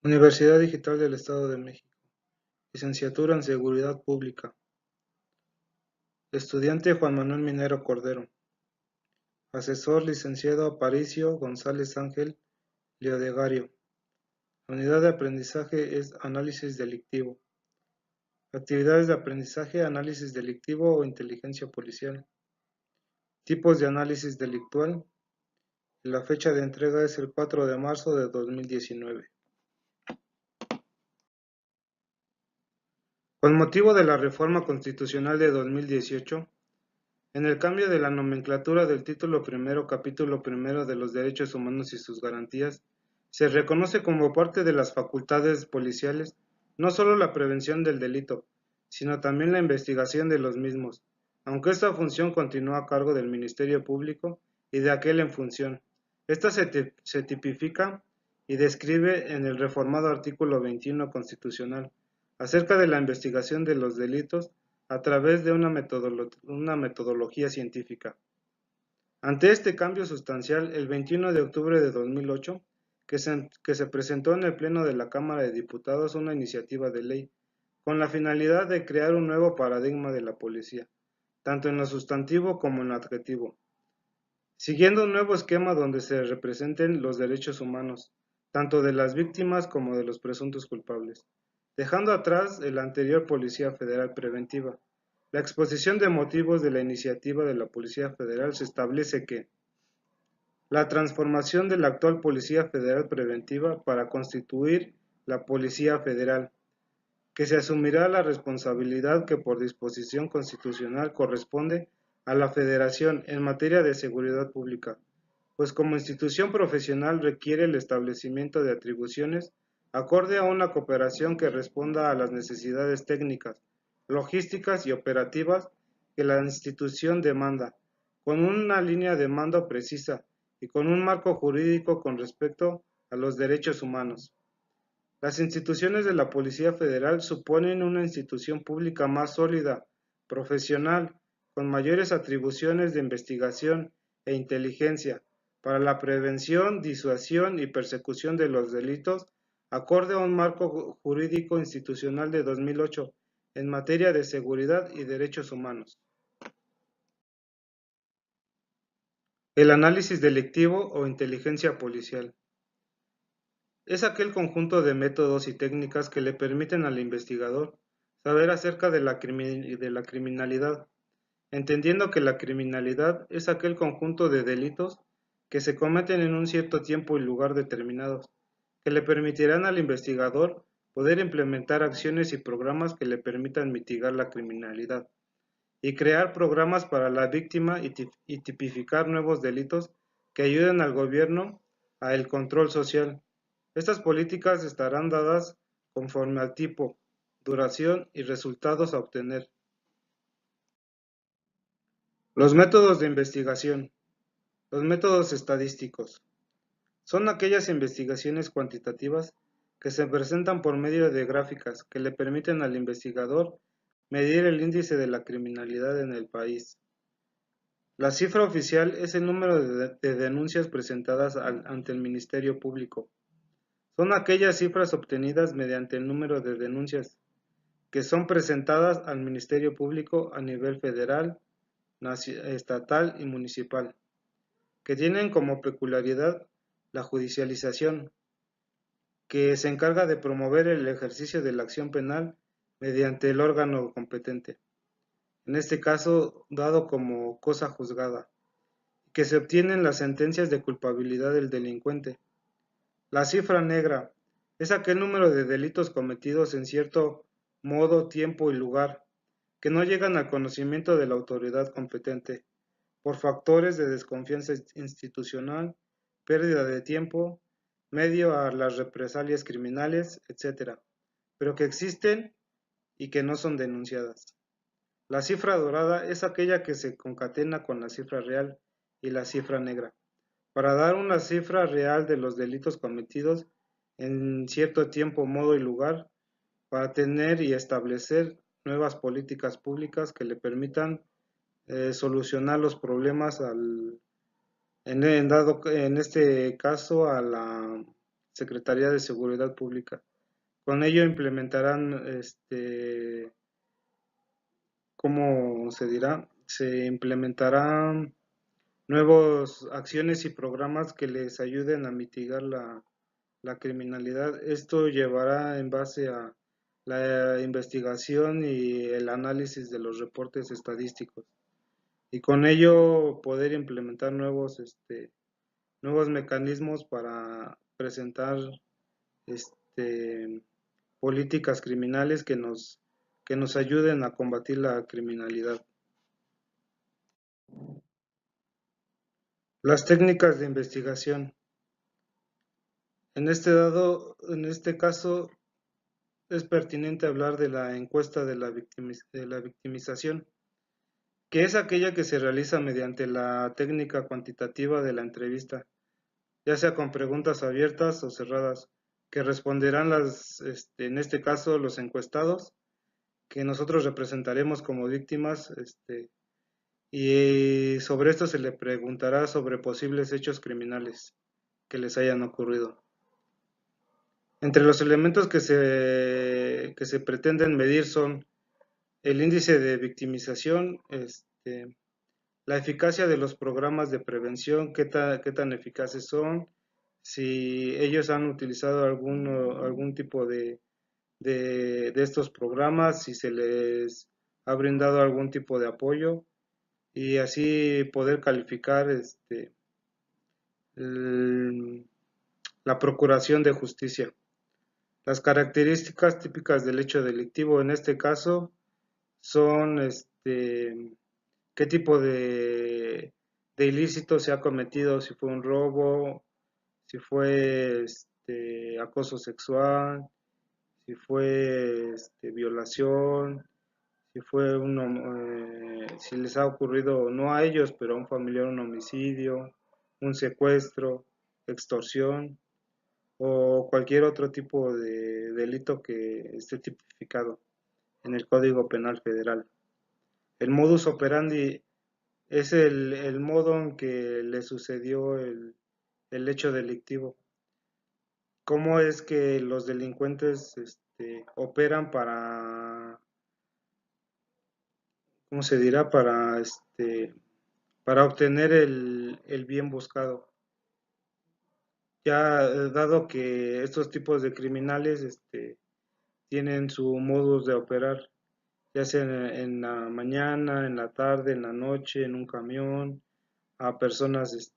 Universidad Digital del Estado de México. Licenciatura en Seguridad Pública. Estudiante Juan Manuel Minero Cordero. Asesor Licenciado Aparicio González Ángel Leodegario. La unidad de aprendizaje es Análisis Delictivo. Actividades de aprendizaje, análisis delictivo o inteligencia policial. Tipos de análisis delictual. La fecha de entrega es el 4 de marzo de 2019. Con motivo de la Reforma Constitucional de 2018, en el cambio de la nomenclatura del título primero, capítulo primero de los derechos humanos y sus garantías, se reconoce como parte de las facultades policiales no solo la prevención del delito, sino también la investigación de los mismos, aunque esta función continúa a cargo del Ministerio Público y de aquel en función. Esta se tipifica y describe en el reformado artículo 21 constitucional acerca de la investigación de los delitos a través de una metodología científica. Ante este cambio sustancial, el 21 de octubre de 2008, que se presentó en el Pleno de la Cámara de Diputados una iniciativa de ley, con la finalidad de crear un nuevo paradigma de la policía, tanto en lo sustantivo como en lo adjetivo, siguiendo un nuevo esquema donde se representen los derechos humanos, tanto de las víctimas como de los presuntos culpables, dejando atrás el anterior Policía Federal Preventiva. La exposición de motivos de la iniciativa de la Policía Federal se establece que la transformación de la actual Policía Federal Preventiva para constituir la Policía Federal, que se asumirá la responsabilidad que por disposición constitucional corresponde a la Federación en materia de seguridad pública, pues como institución profesional requiere el establecimiento de atribuciones acorde a una cooperación que responda a las necesidades técnicas, logísticas y operativas que la institución demanda, con una línea de mando precisa y con un marco jurídico con respecto a los derechos humanos. Las instituciones de la Policía Federal suponen una institución pública más sólida, profesional, con mayores atribuciones de investigación e inteligencia para la prevención, disuasión y persecución de los delitos, acorde a un marco jurídico institucional de 2008 en materia de seguridad y derechos humanos. El análisis delictivo o inteligencia policial. Es aquel conjunto de métodos y técnicas que le permiten al investigador saber acerca de la criminalidad, entendiendo que la criminalidad es aquel conjunto de delitos que se cometen en un cierto tiempo y lugar determinados, que le permitirán al investigador poder implementar acciones y programas que le permitan mitigar la criminalidad, y crear programas para la víctima y tipificar nuevos delitos que ayuden al gobierno a el control social. Estas políticas estarán dadas conforme al tipo, duración y resultados a obtener. Los métodos de investigación. Los métodos estadísticos. Son aquellas investigaciones cuantitativas que se presentan por medio de gráficas que le permiten al investigador medir el índice de la criminalidad en el país. La cifra oficial es el número de denuncias presentadas ante el Ministerio Público. Son aquellas cifras obtenidas mediante el número de denuncias que son presentadas al Ministerio Público a nivel federal, estatal y municipal, que tienen como peculiaridad la judicialización, que se encarga de promover el ejercicio de la acción penal mediante el órgano competente, en este caso dado como cosa juzgada, que se obtienen las sentencias de culpabilidad del delincuente. La cifra negra es aquel número de delitos cometidos en cierto modo, tiempo y lugar, que no llegan al conocimiento de la autoridad competente, por factores de desconfianza institucional, pérdida de tiempo, medio a las represalias criminales, etc., pero que existen y que no son denunciadas. La cifra dorada es aquella que se concatena con la cifra real y la cifra negra, para dar una cifra real de los delitos cometidos en cierto tiempo, modo y lugar, para tener y establecer nuevas políticas públicas que le permitan solucionar los problemas en este caso a la Secretaría de Seguridad Pública. Con ello implementarán, ¿cómo se dirá? Se implementarán nuevas acciones y programas que les ayuden a mitigar la criminalidad. Esto llevará en base a la investigación y el análisis de los reportes estadísticos y con ello poder implementar nuevos mecanismos para presentar este, políticas criminales que nos ayuden a combatir la criminalidad. Las técnicas de investigación. En este caso es pertinente hablar de la encuesta de la victimización, que es aquella que se realiza mediante la técnica cuantitativa de la entrevista, ya sea con preguntas abiertas o cerradas, que responderán en este caso los encuestados, que nosotros representaremos como víctimas, y sobre esto se le preguntará sobre posibles hechos criminales que les hayan ocurrido. Entre los elementos que se pretenden medir son el índice de victimización, la eficacia de los programas de prevención, qué tan eficaces son, si ellos han utilizado algún tipo de estos programas, si se les ha brindado algún tipo de apoyo y así poder calificar la procuración de justicia. Las características típicas del hecho delictivo en este caso son qué tipo de ilícito se ha cometido, si fue un robo, si fue acoso sexual, si fue violación, si les ha ocurrido, no a ellos, pero a un familiar, un homicidio, un secuestro, extorsión o cualquier otro tipo de delito que esté tipificado en el Código Penal Federal. El modus operandi es el modo en que le sucedió el hecho delictivo. ¿Cómo es que los delincuentes operan ¿cómo se dirá? Para obtener el bien buscado. Ya dado que estos tipos de criminales tienen su modus de operar, ya sea en la mañana, en la tarde, en la noche, en un camión, a personas,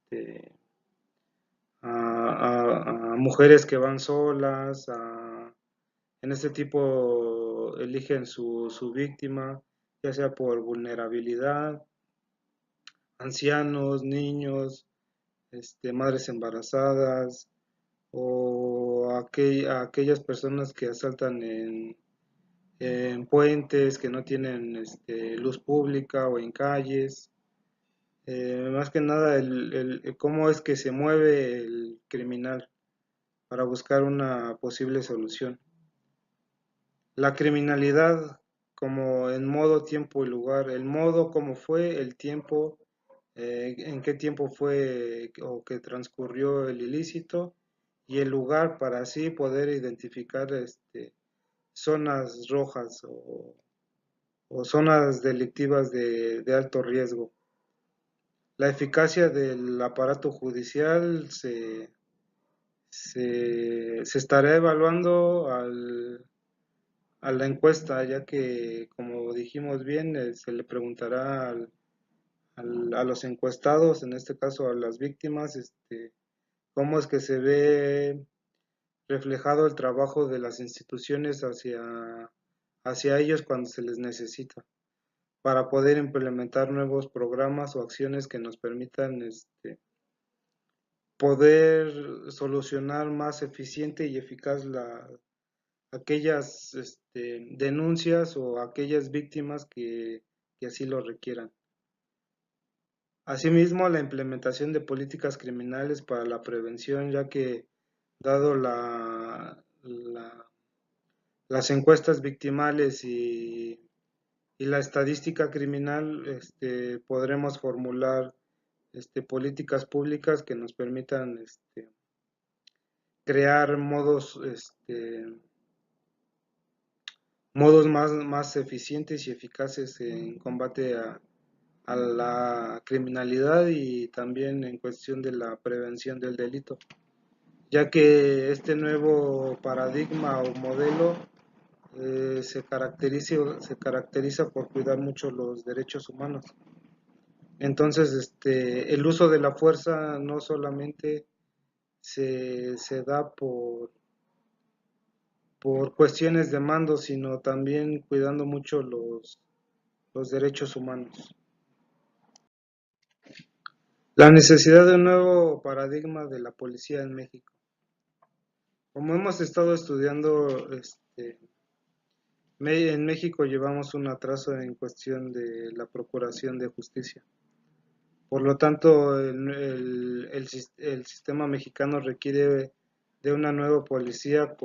a mujeres que van solas, en este tipo eligen su víctima, ya sea por vulnerabilidad, ancianos, niños, madres embarazadas o a aquellas personas que asaltan en puentes, que no tienen luz pública o en calles. Más que nada cómo es que se mueve el criminal para buscar una posible solución. La criminalidad como en modo, tiempo y lugar. El modo, cómo fue, el tiempo, en qué tiempo fue o que transcurrió el ilícito y el lugar para así poder identificar zonas rojas o zonas delictivas de alto riesgo. La eficacia del aparato judicial se estará evaluando a la encuesta, ya que, como dijimos bien, se le preguntará a los encuestados, en este caso a las víctimas, cómo es que se ve reflejado el trabajo de las instituciones hacia ellos cuando se les necesita, para poder implementar nuevos programas o acciones que nos permitan poder solucionar más eficiente y eficaz aquellas denuncias o aquellas víctimas que así lo requieran. Asimismo, la implementación de políticas criminales para la prevención, ya que dado las encuestas victimales y la estadística criminal, podremos formular políticas públicas que nos permitan crear modos más eficientes y eficaces en combate a la criminalidad y también en cuestión de la prevención del delito, ya que este nuevo paradigma o modelo se caracteriza por cuidar mucho los derechos humanos. Entonces, el uso de la fuerza no solamente se da por cuestiones de mando, sino también cuidando mucho los derechos humanos. La necesidad de un nuevo paradigma de la policía en México. Como hemos estado estudiando, en México llevamos un atraso en cuestión de la procuración de justicia. Por lo tanto, el sistema mexicano requiere de una nueva policía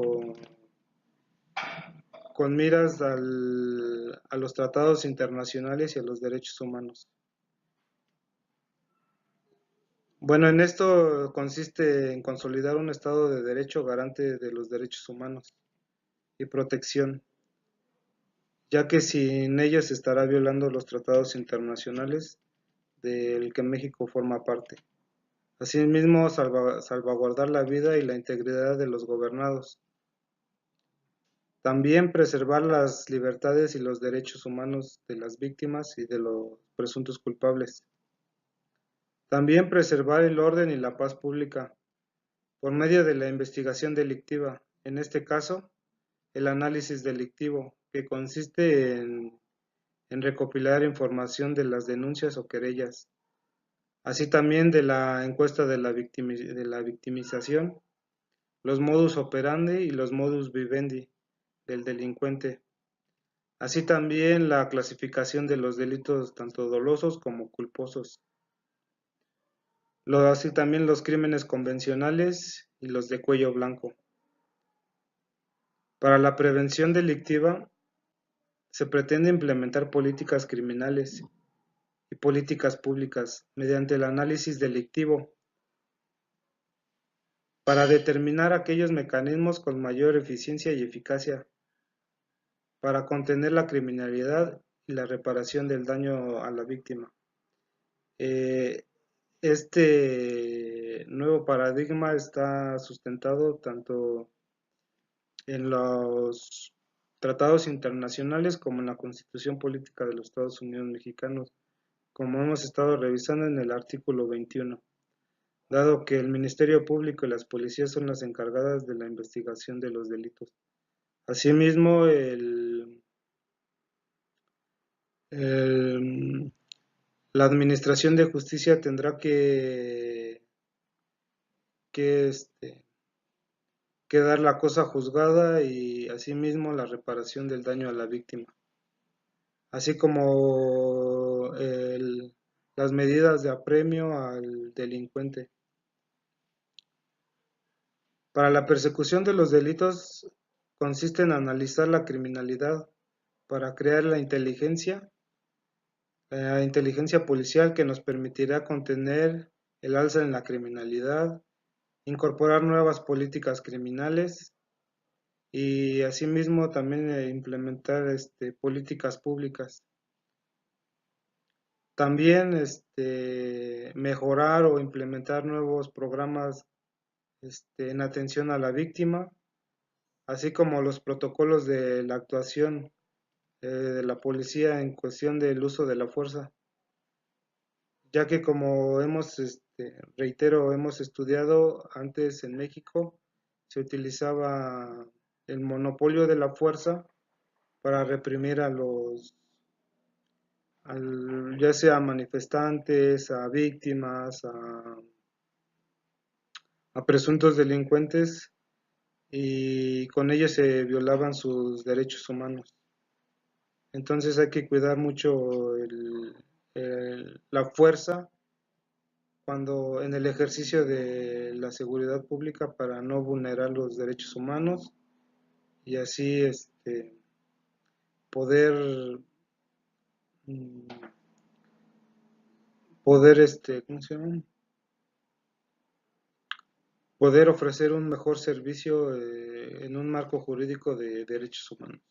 con miras a los tratados internacionales y a los derechos humanos. Bueno, en esto consiste en consolidar un Estado de Derecho garante de los derechos humanos y protección, ya que sin ellos se estará violando los tratados internacionales del que México forma parte. Asimismo, salvaguardar la vida y la integridad de los gobernados. También preservar las libertades y los derechos humanos de las víctimas y de los presuntos culpables. También preservar el orden y la paz pública por medio de la investigación delictiva, en este caso, el análisis delictivo, que consiste en recopilar información de las denuncias o querellas, así también de la encuesta de la victimización, los modus operandi y los modus vivendi del delincuente, así también la clasificación de los delitos tanto dolosos como culposos, así también los crímenes convencionales y los de cuello blanco. Para la prevención delictiva se pretende implementar políticas criminales y políticas públicas mediante el análisis delictivo para determinar aquellos mecanismos con mayor eficiencia y eficacia para contener la criminalidad y la reparación del daño a la víctima. Eh, este nuevo paradigma está sustentado tanto en los tratados internacionales como en la Constitución Política de los Estados Unidos Mexicanos, como hemos estado revisando en el artículo 21, dado que el Ministerio Público y las policías son las encargadas de la investigación de los delitos. Asimismo, el- la Administración de Justicia tendrá que, este, que dar la cosa juzgada y asimismo la reparación del daño a la víctima, así como las medidas de apremio al delincuente. Para la persecución de los delitos consiste en analizar la criminalidad para crear la inteligencia policial que nos permitirá contener el alza en la criminalidad, incorporar nuevas políticas criminales y asimismo también implementar políticas públicas. También mejorar o implementar nuevos programas en atención a la víctima, así como los protocolos de la actuación de la policía en cuestión del uso de la fuerza, ya que como reitero, hemos estudiado antes en México, se utilizaba el monopolio de la fuerza para reprimir ya sea a manifestantes, a víctimas, a presuntos delincuentes, y con ello se violaban sus derechos humanos. Entonces hay que cuidar mucho la fuerza cuando en el ejercicio de la seguridad pública para no vulnerar los derechos humanos y así poder mm, ¿cómo se llama? poder ofrecer un mejor servicio en un marco jurídico de derechos humanos.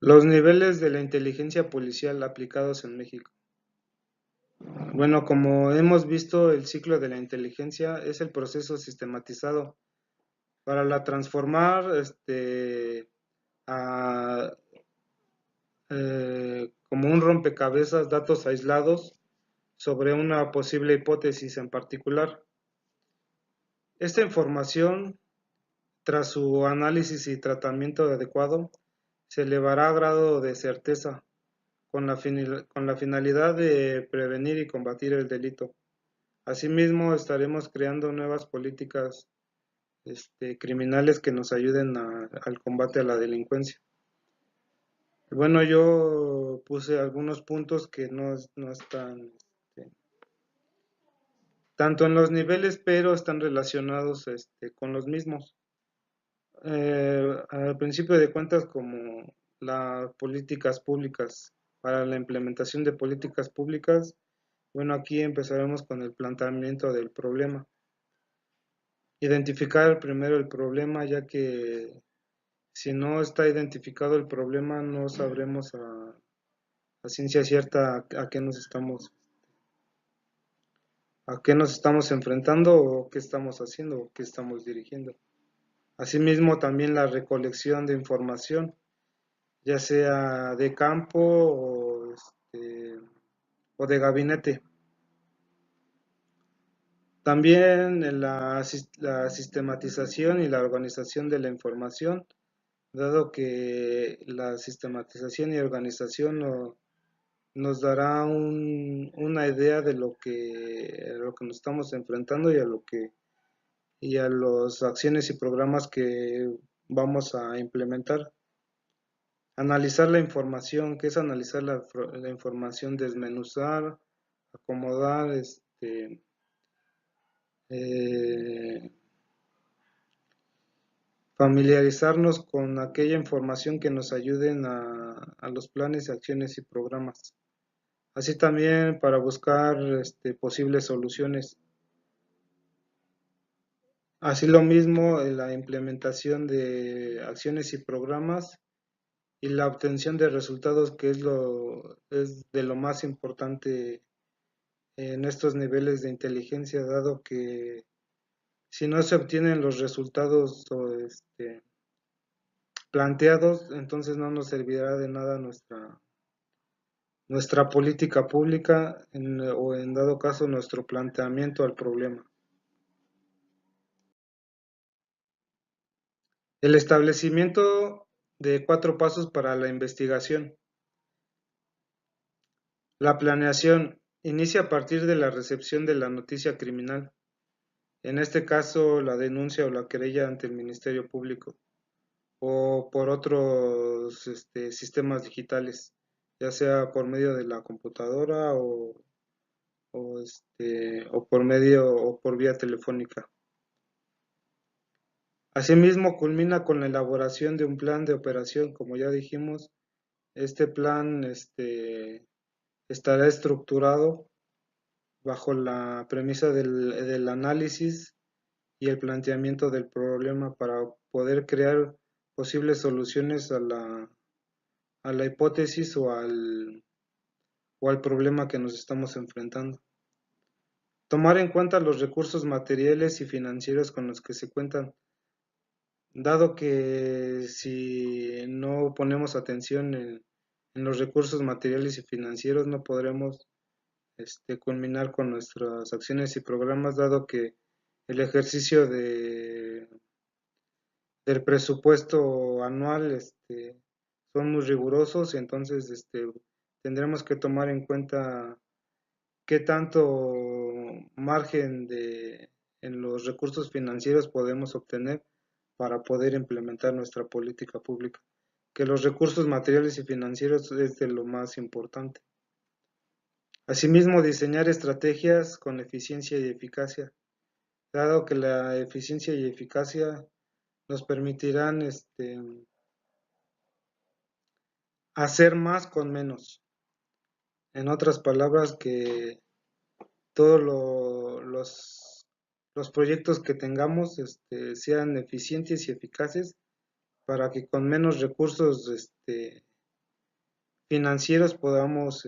Los niveles de la inteligencia policial aplicados en México. Bueno, como hemos visto, el ciclo de la inteligencia es el proceso sistematizado para la transformar a, como un rompecabezas datos aislados sobre una posible hipótesis en particular. Esta información, tras su análisis y tratamiento adecuado, se elevará a grado de certeza con la finalidad de prevenir y combatir el delito. Asimismo, estaremos creando nuevas políticas criminales que nos ayuden al combate a la delincuencia. Bueno, yo puse algunos puntos que no están tanto en los niveles, pero están relacionados con los mismos. Al principio de cuentas, como las políticas públicas, para la implementación de políticas públicas, bueno, aquí empezaremos con el planteamiento del problema. Identificar primero el problema, ya que si no está identificado el problema, no sabremos a ciencia cierta a qué nos estamos enfrentando o qué estamos haciendo o qué estamos dirigiendo. Asimismo, también la recolección de información, ya sea de campo o de gabinete. También la sistematización y la organización de la información, dado que la sistematización y organización nos dará una idea de a lo que nos estamos enfrentando y a las acciones y programas que vamos a implementar. Analizar la información, ¿qué es analizar la información? Desmenuzar, acomodar, eh, familiarizarnos con aquella información que nos ayuden a los planes, acciones y programas. Así también para buscar posibles soluciones. Así lo mismo en la implementación de acciones y programas y la obtención de resultados, que es de lo más importante en estos niveles de inteligencia, dado que si no se obtienen los resultados planteados, entonces no nos servirá de nada nuestra política pública o en dado caso nuestro planteamiento al problema. El establecimiento de 4 pasos para la investigación. La planeación inicia a partir de la recepción de la noticia criminal, en este caso la denuncia o la querella ante el Ministerio Público o por otros sistemas digitales, ya sea por medio de la computadora o por medio o por vía telefónica. Asimismo, culmina con la elaboración de un plan de operación, como ya dijimos. Este plan estará estructurado bajo la premisa del análisis y el planteamiento del problema para poder crear posibles soluciones a la hipótesis o al problema que nos estamos enfrentando. Tomar en cuenta los recursos materiales y financieros con los que se cuentan, dado que si no ponemos atención en los recursos materiales y financieros no podremos culminar con nuestras acciones y programas, dado que el ejercicio del presupuesto anual son muy rigurosos y entonces tendremos que tomar en cuenta qué tanto margen en los recursos financieros podemos obtener para poder implementar nuestra política pública, que los recursos materiales y financieros es de lo más importante. Asimismo, diseñar estrategias con eficiencia y eficacia, dado que la eficiencia y eficacia nos permitirán hacer más con menos. En otras palabras, que todos los proyectos que tengamos sean eficientes y eficaces para que con menos recursos financieros podamos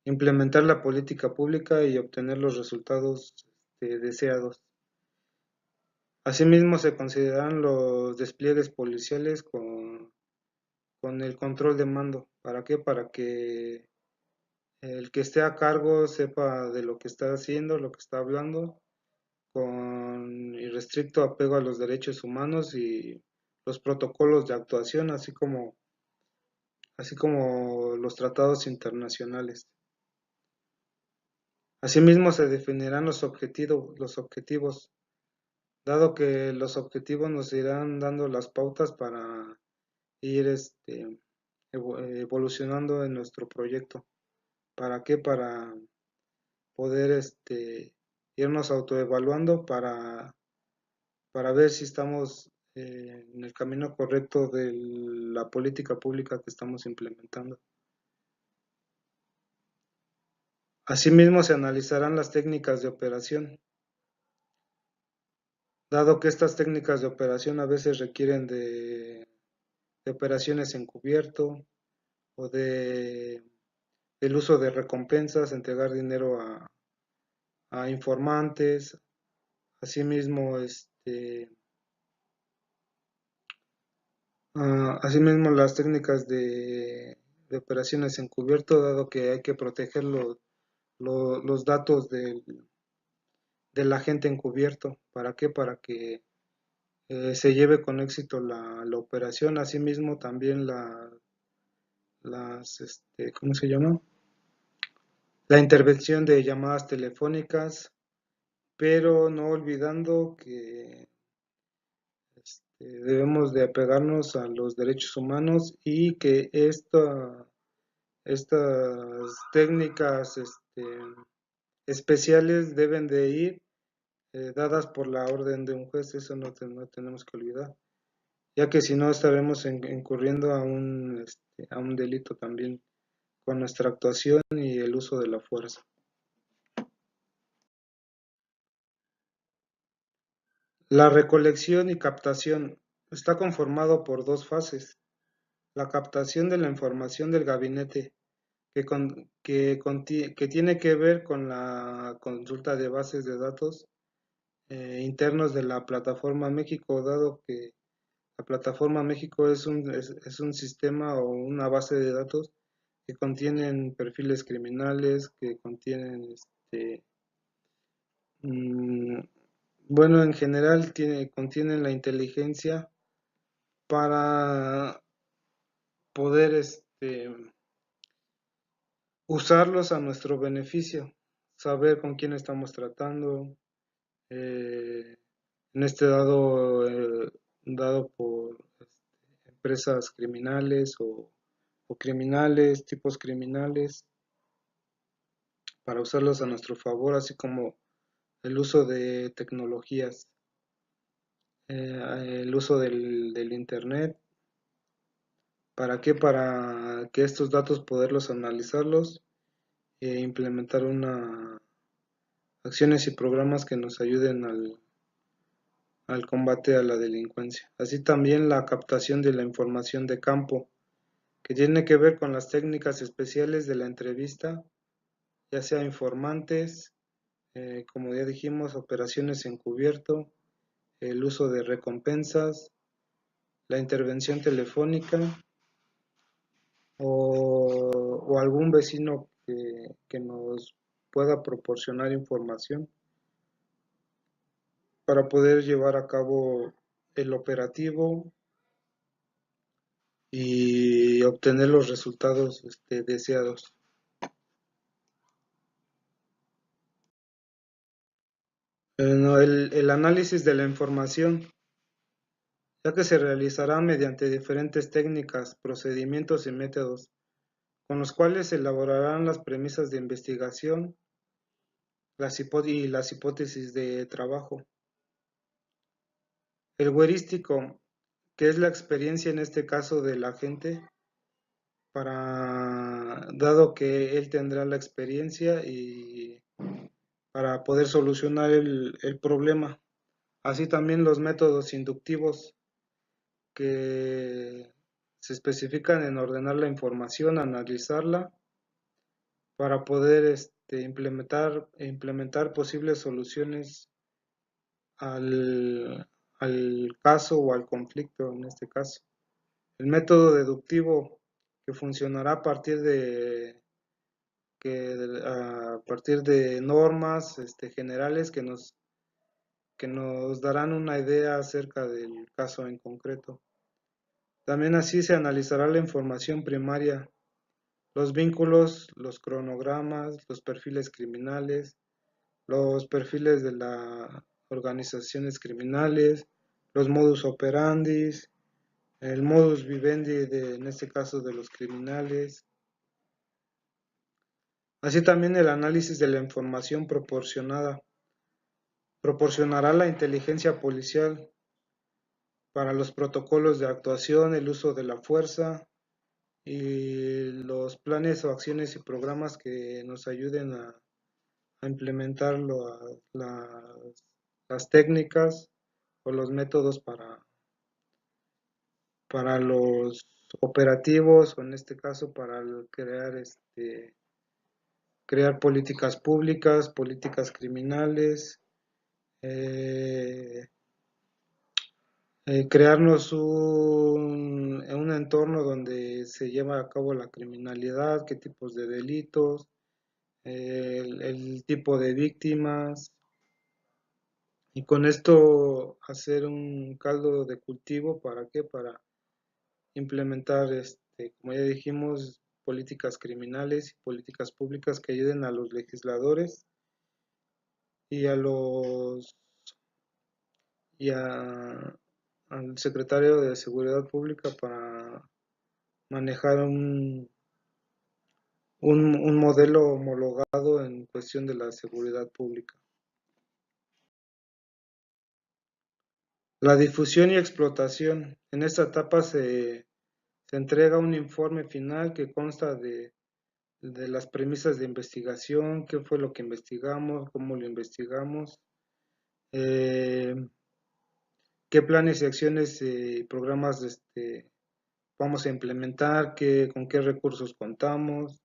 implementar la política pública y obtener los resultados deseados. Asimismo, se consideran los despliegues policiales con el control de mando. ¿Para qué? Para que el que esté a cargo sepa de lo que está haciendo, lo que está hablando, con irrestricto apego a los derechos humanos y los protocolos de actuación, así como los tratados internacionales. Asimismo, se definirán los objetivos, dado que los objetivos nos irán dando las pautas para ir evolucionando en nuestro proyecto. ¿Para qué? Para poder irnos autoevaluando para ver si estamos en el camino correcto de la política pública que estamos implementando. Asimismo, se analizarán las técnicas de operación, dado que estas técnicas de operación a veces requieren de operaciones encubierto o del uso de recompensas, entregar dinero a informantes, asimismo, asimismo las técnicas de operaciones encubierto, dado que hay que proteger los datos del agente encubierto. ¿Para qué? Para que se lleve con éxito la operación. Asimismo, también ¿cómo se llama? La intervención de llamadas telefónicas, pero no olvidando que debemos de apegarnos a los derechos humanos y que estas técnicas especiales deben de ir dadas por la orden de un juez. Eso no tenemos que olvidar, ya que si no estaremos incurriendo a un delito también con nuestra actuación y el uso de la fuerza. La recolección y captación está conformado por dos fases: la captación de la información del gabinete, que tiene que ver con la consulta de bases de datos internos de la Plataforma México, dado que la Plataforma México es un sistema o una base de datos que contienen perfiles criminales, que contienen, mm, bueno, en general contienen la inteligencia para poder usarlos a nuestro beneficio, saber con quién estamos tratando, eh, en dado por empresas criminales o criminales, tipos criminales, para usarlos a nuestro favor, así como el uso de tecnologías, el uso del Internet. ¿Para qué? Para que estos datos poderlos analizarlos e implementar acciones y programas que nos ayuden al combate a la delincuencia. Así también la captación de la información de campo, que tiene que ver con las técnicas especiales de la entrevista, ya sea informantes, como ya dijimos, operaciones encubierto, el uso de recompensas, la intervención telefónica o algún vecino que nos pueda proporcionar información para poder llevar a cabo el operativo y obtener los resultados deseados. No, el análisis de la información, ya que se realizará mediante diferentes técnicas, procedimientos y métodos, con los cuales se elaborarán las premisas de investigación y las hipótesis de trabajo. El heurístico, que es la experiencia en este caso del agente, dado que él tendrá la experiencia y para poder solucionar el problema. Así también los métodos inductivos que se especifican en ordenar la información, analizarla para poder implementar posibles soluciones al caso o al conflicto en este caso. El método deductivo que funcionará a partir de normas generales que nos darán una idea acerca del caso en concreto. También así se analizará la información primaria, los vínculos, los cronogramas, los perfiles criminales, los perfiles de las organizaciones criminales, los modus operandi, el modus vivendi en este caso de los criminales. Así también el análisis de la información proporcionará la inteligencia policial para los protocolos de actuación, el uso de la fuerza y los planes o acciones y programas que nos ayuden a implementar las técnicas o los métodos para los operativos o en este caso para crear políticas públicas, políticas criminales, eh, crearnos un entorno donde se lleva a cabo la criminalidad, qué tipos de delitos, el tipo de víctimas, y con esto hacer un caldo de cultivo, ¿para qué? Para implementar, como ya dijimos, políticas criminales y políticas públicas que ayuden a los legisladores y al secretario de Seguridad Pública para manejar un modelo homologado en cuestión de la seguridad pública. La difusión y explotación. En esta etapa se entrega un informe final que consta de las premisas de investigación, qué fue lo que investigamos, cómo lo investigamos, eh, qué planes y acciones y programas vamos a implementar, con qué recursos contamos,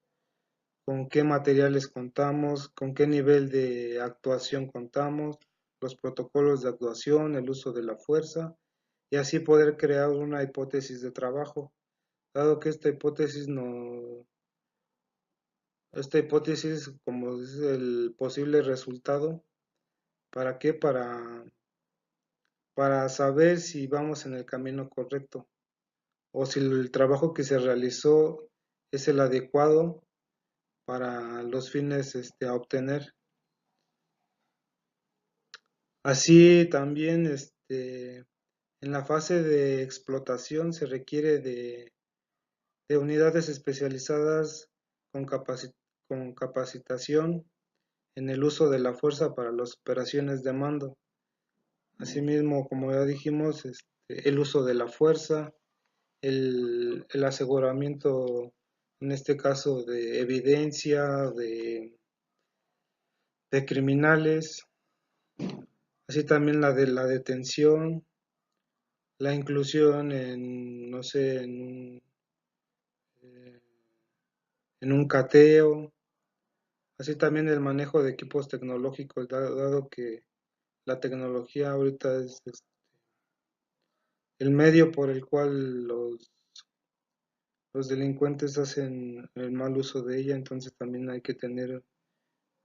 con qué materiales contamos, con qué nivel de actuación contamos, los protocolos de actuación, el uso de la fuerza, y así poder crear una hipótesis de trabajo, dado que esta hipótesis como es el posible resultado, ¿para qué? Para saber si vamos en el camino correcto o si el trabajo que se realizó es el adecuado para los fines a obtener. Así también en la fase de explotación se requiere de unidades especializadas con, con capacitación en el uso de la fuerza para las operaciones de mando. Asimismo, como ya dijimos, el uso de la fuerza, el aseguramiento, en este caso, de evidencia, de criminales, así también la de la detención, la inclusión en, no sé, eh, en un cateo, así también el manejo de equipos tecnológicos, dado que la tecnología ahorita es el medio por el cual los delincuentes hacen el mal uso de ella, entonces también hay que tener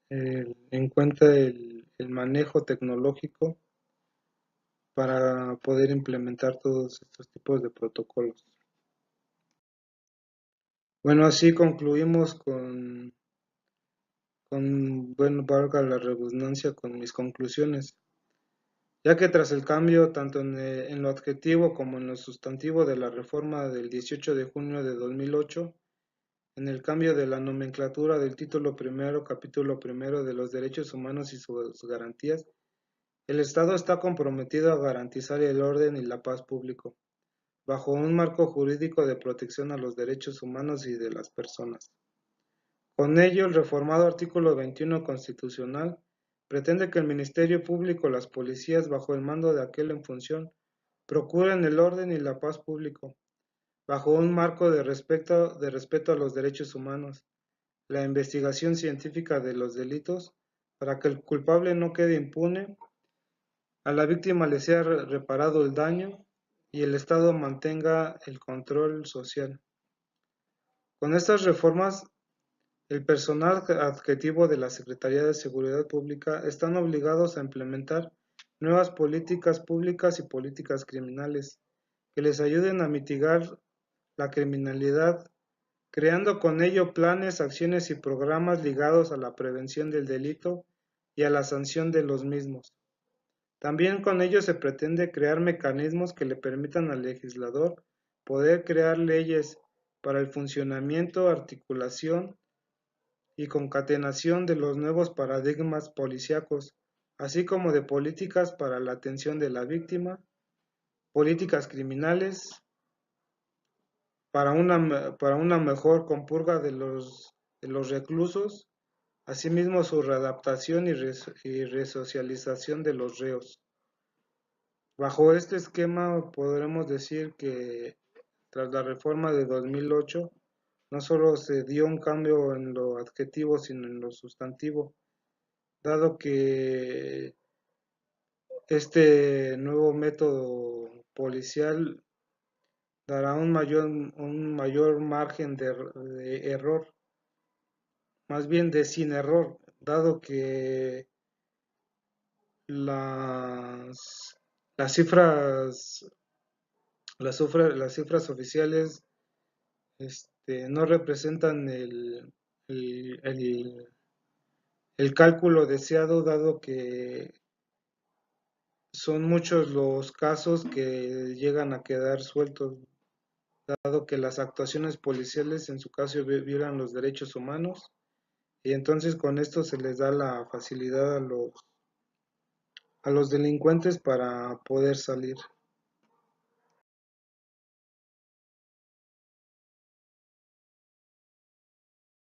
en cuenta el manejo tecnológico para poder implementar todos estos tipos de protocolos. Bueno, así concluimos bueno, valga la redundancia, con mis conclusiones, ya que tras el cambio tanto en lo adjetivo como en lo sustantivo de la reforma del 18 de junio de 2008, en el cambio de la nomenclatura del título primero, capítulo primero de los derechos humanos y sus garantías, el Estado está comprometido a garantizar el orden y la paz público, bajo un marco jurídico de protección a los derechos humanos y de las personas. Con ello, el reformado artículo 21 constitucional pretende que el Ministerio Público, las policías, bajo el mando de aquel en función, procuren el orden y la paz público, bajo un marco de respeto a los derechos humanos, la investigación científica de los delitos, para que el culpable no quede impune, a la víctima le sea reparado el daño y el Estado mantenga el control social. Con estas reformas, el personal adjetivo de la Secretaría de Seguridad Pública están obligados a implementar nuevas políticas públicas y políticas criminales que les ayuden a mitigar la criminalidad, creando con ello planes, acciones y programas ligados a la prevención del delito y a la sanción de los mismos. También con ello se pretende crear mecanismos que le permitan al legislador poder crear leyes para el funcionamiento, articulación y concatenación de los nuevos paradigmas policíacos, así como de políticas para la atención de la víctima, políticas criminales, para una mejor compurga de los reclusos, asimismo su readaptación y resocialización de los reos. Bajo este esquema podremos decir que tras la reforma de 2008, no solo se dio un cambio en lo adjetivo, sino en lo sustantivo, dado que este nuevo método policial dará un mayor margen de error, más bien de sin error, dado que las, las cifras, las cifras oficiales no representan el, el- el cálculo deseado, dado que son muchos los casos que llegan a quedar sueltos, dado que las actuaciones policiales en su caso violan los derechos humanos y entonces con esto se les da la facilidad a los delincuentes para poder salir.